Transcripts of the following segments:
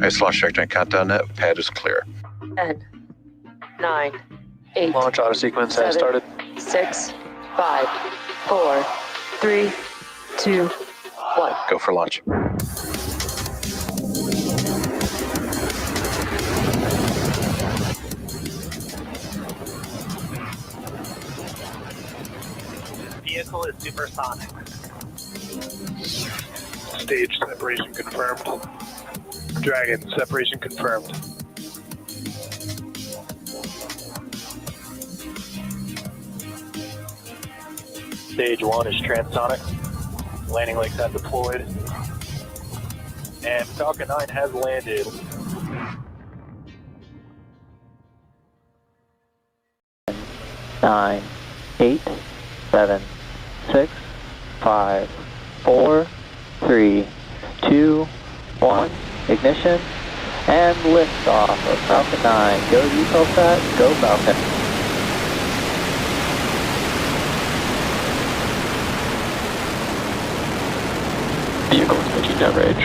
Nice launch trajectory countdown net. Pad is clear. 10, 9, 8. Launch auto sequence has started. 6, 5, 4, 3, 2, 1. Go for launch. Vehicle is supersonic. Stage separation confirmed. Dragon separation confirmed. Stage 1 is transonic. Landing legs have deployed. And Falcon 9 has landed. Nine, 8, 7, 6, 5, 4, 3, 2, 1. Ignition and liftoff of Falcon 9. Go eutelsat, go Falcon. Vehicle is pitching downrange.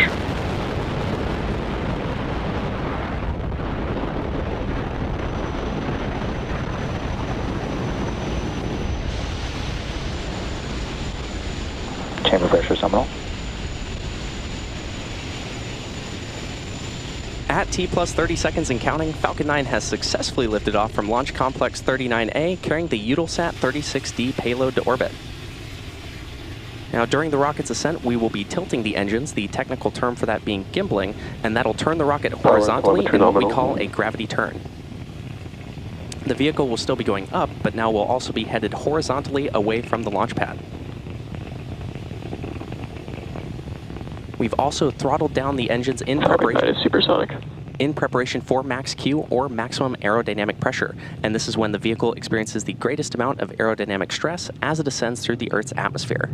Chamber pressure nominal. At T plus 30 seconds and counting, Falcon 9 has successfully lifted off from Launch Complex 39A, carrying the eutelsat 36D payload to orbit. Now, during the rocket's ascent, we will be tilting the engines, the technical term for that being gimbling, and that'll turn the rocket horizontally in what we call a gravity turn. The vehicle will still be going up, but now will also be headed horizontally away from the launch pad. We've also throttled down the engines in preparation. Supersonic. In preparation for max Q, or maximum aerodynamic pressure, and this is when the vehicle experiences the greatest amount of aerodynamic stress as it ascends through the Earth's atmosphere.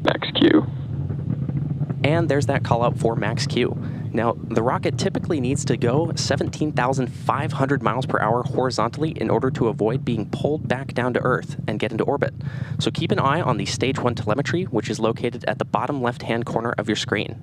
Max Q. And there's that call out for max Q. Now, the rocket typically needs to go 17,500 miles per hour horizontally in order to avoid being pulled back down to Earth and get into orbit. So keep an eye on the Stage 1 telemetry, which is located at the bottom left-hand corner of your screen.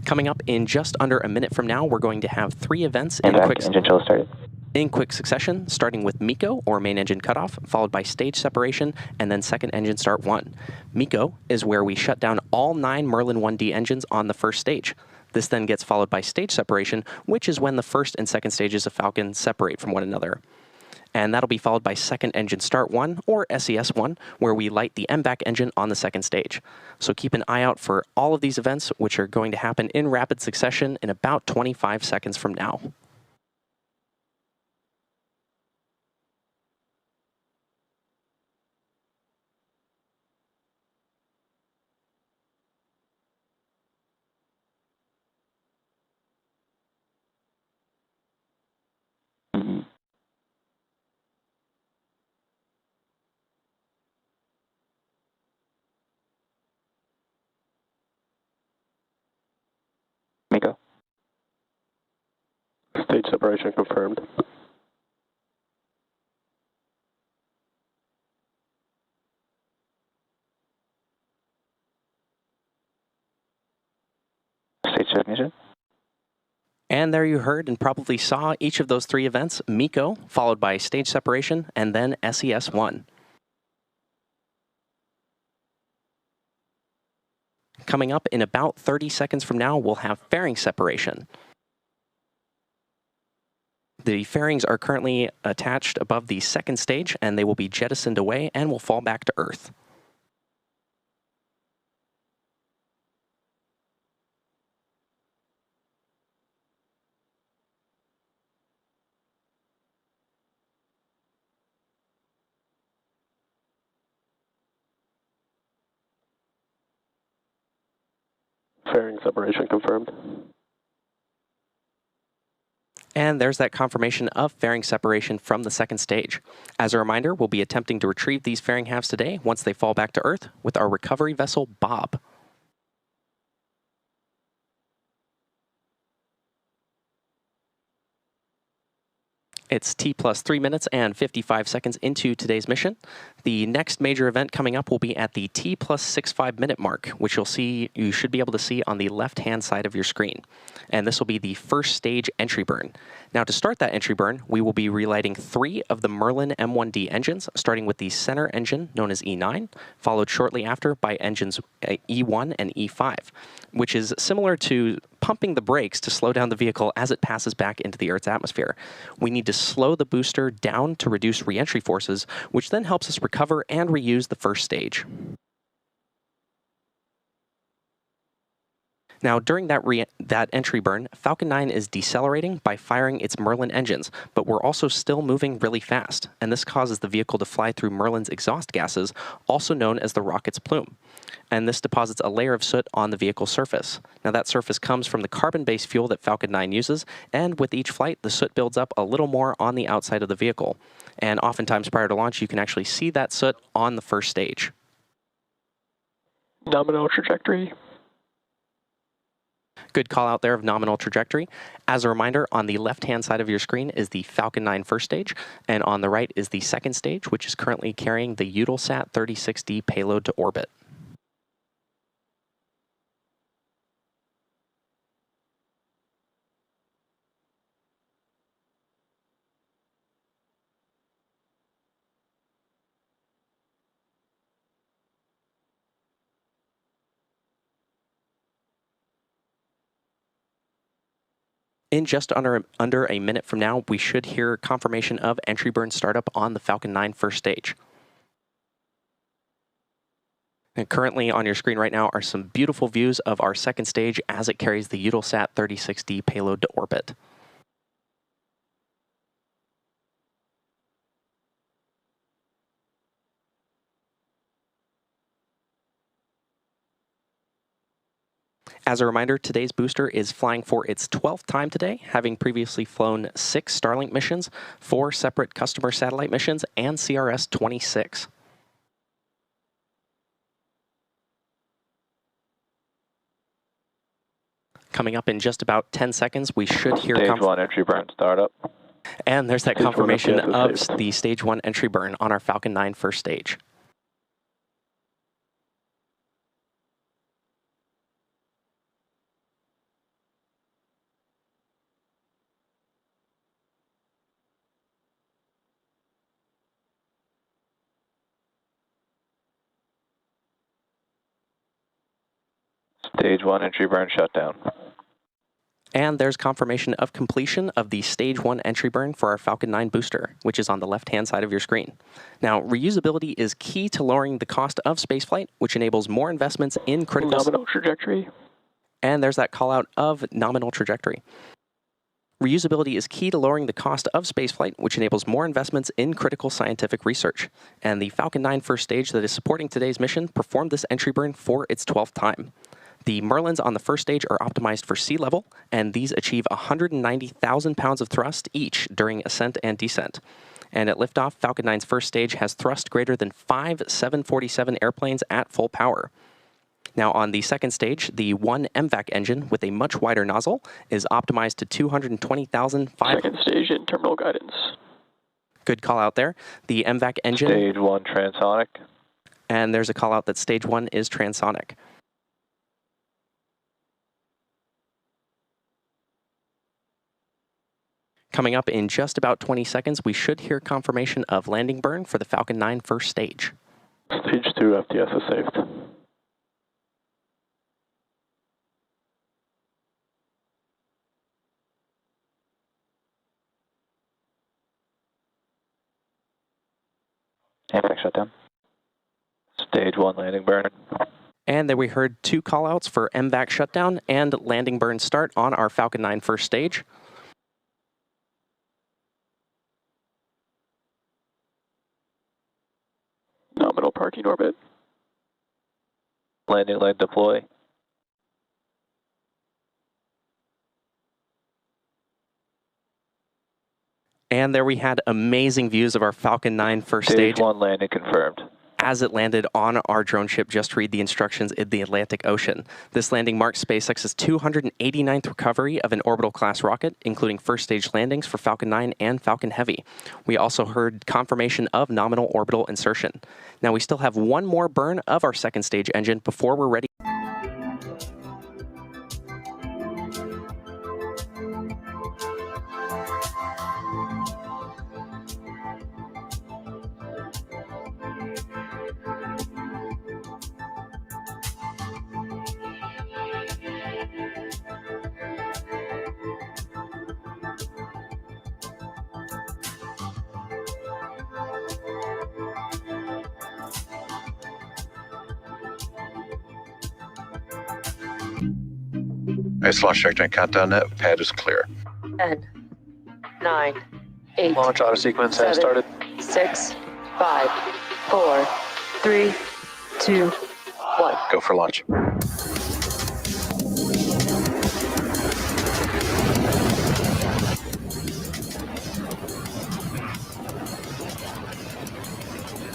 Coming up in just under a minute from now, we're going to have 3 events in quick succession, starting with MECO, or main engine cutoff, followed by stage separation, and then second engine start 1. MECO is where we shut down all 9 Merlin 1D engines on the first stage. This then gets followed by stage separation, which is when the first and second stages of Falcon separate from one another. And that'll be followed by second engine start 1, or SES1, where we light the MVAC engine on the second stage. So keep an eye out for all of these events, which are going to happen in rapid succession in about 25 seconds from now. MECO. Stage separation confirmed. Stage ignition. And there you heard and probably saw each of those 3 events, MECO, followed by stage separation, and then SES1. Coming up in about 30 seconds from now, we'll have fairing separation. The fairings are currently attached above the second stage, and they will be jettisoned away and will fall back to Earth. Fairing separation confirmed. And there's that confirmation of fairing separation from the second stage. As a reminder, we'll be attempting to retrieve these fairing halves today once they fall back to Earth with our recovery vessel, Bob. It's T plus 3 minutes and 55 seconds into today's mission. The next major event coming up will be at the T plus 65 minute mark, which you should be able to see on the left-hand side of your screen. And this will be the first stage entry burn. Now, to start that entry burn, we will be relighting 3 of the Merlin M1D engines, starting with the center engine, known as E9, followed shortly after by engines E1 and E5, which is similar to pumping the brakes to slow down the vehicle as it passes back into the Earth's atmosphere. We need to slow the booster down to reduce re-entry forces, which then helps us recover and reuse the first stage. Now, during that entry burn, Falcon 9 is decelerating by firing its Merlin engines, but we're also still moving really fast, and this causes the vehicle to fly through Merlin's exhaust gases, also known as the rocket's plume. And this deposits a layer of soot on the vehicle surface. Now, that surface comes from the carbon-based fuel that Falcon 9 uses, and with each flight, the soot builds up a little more on the outside of the vehicle. And oftentimes prior to launch, you can actually see that soot on the first stage. Nominal trajectory. Good call out there of nominal trajectory. As a reminder, on the left-hand side of your screen is the Falcon 9 first stage, and on the right is the second stage, which is currently carrying the eutelsat 36D payload to orbit. In just under a minute from now, we should hear confirmation of entry burn startup on the Falcon 9 first stage. And currently on your screen right now are some beautiful views of our second stage as it carries the eutelsat 36D payload to orbit. As a reminder, today's booster is flying for its 12th time today, having previously flown 6 Starlink missions, 4 separate customer satellite missions, and CRS-26. Coming up in just about 10 seconds, we should hear Stage 1 entry burn startup. And there's that confirmation of the Stage 1 entry burn on our Falcon 9 first stage. Stage 1 entry burn shutdown. And there's confirmation of completion of the Stage 1 entry burn for our Falcon 9 booster, which is on the left-hand side of your screen. Now, reusability is key to lowering the cost of spaceflight, which enables more investments in critical... Nominal trajectory. And there's that call-out of nominal trajectory. Reusability is key to lowering the cost of spaceflight, which enables more investments in critical scientific research. And the Falcon 9 first stage that is supporting today's mission performed this entry burn for its 12th time. The Merlins on the first stage are optimized for sea level, and these achieve 190,000 pounds of thrust each during ascent and descent. And at liftoff, Falcon 9's first stage has thrust greater than 5 747 airplanes at full power. Now on the second stage, the 1 MVAC engine with a much wider nozzle is optimized to 220,000... Second stage in terminal guidance. Good call out there. The MVAC engine... Stage 1 transonic. And there's a call out that Stage 1 is transonic. Coming up in just about 20 seconds, we should hear confirmation of landing burn for the Falcon 9 first stage. Stage 2 FTS is saved. MVAC shutdown. Stage 1 landing burn. And then we heard 2 callouts for MVAC shutdown and landing burn start on our Falcon 9 first stage. Nominal parking orbit. Landing leg deploy. And there we had amazing views of our Falcon 9 first stage. Stage 1 landing confirmed. As it landed on our drone ship, just read the instructions in the Atlantic Ocean. This landing marks SpaceX's 289th recovery of an orbital-class rocket, including first-stage landings for Falcon 9 and Falcon Heavy. We also heard confirmation of nominal orbital insertion. Now, we still have one more burn of our second-stage engine before we're ready. Ice launch trajectory and countdown net. Pad is clear. 10, 9, 8, Launch auto sequence has 7, started. 6, 5, 4, 3, 2, 1. Go for launch.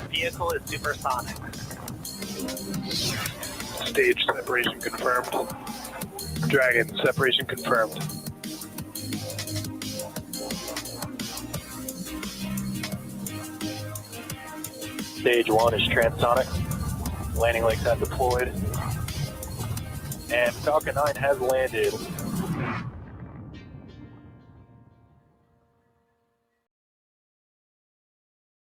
Vehicle is supersonic. Stage separation confirmed. Dragon, separation confirmed. Stage 1 is transonic. Landing legs have deployed. And Falcon 9 has landed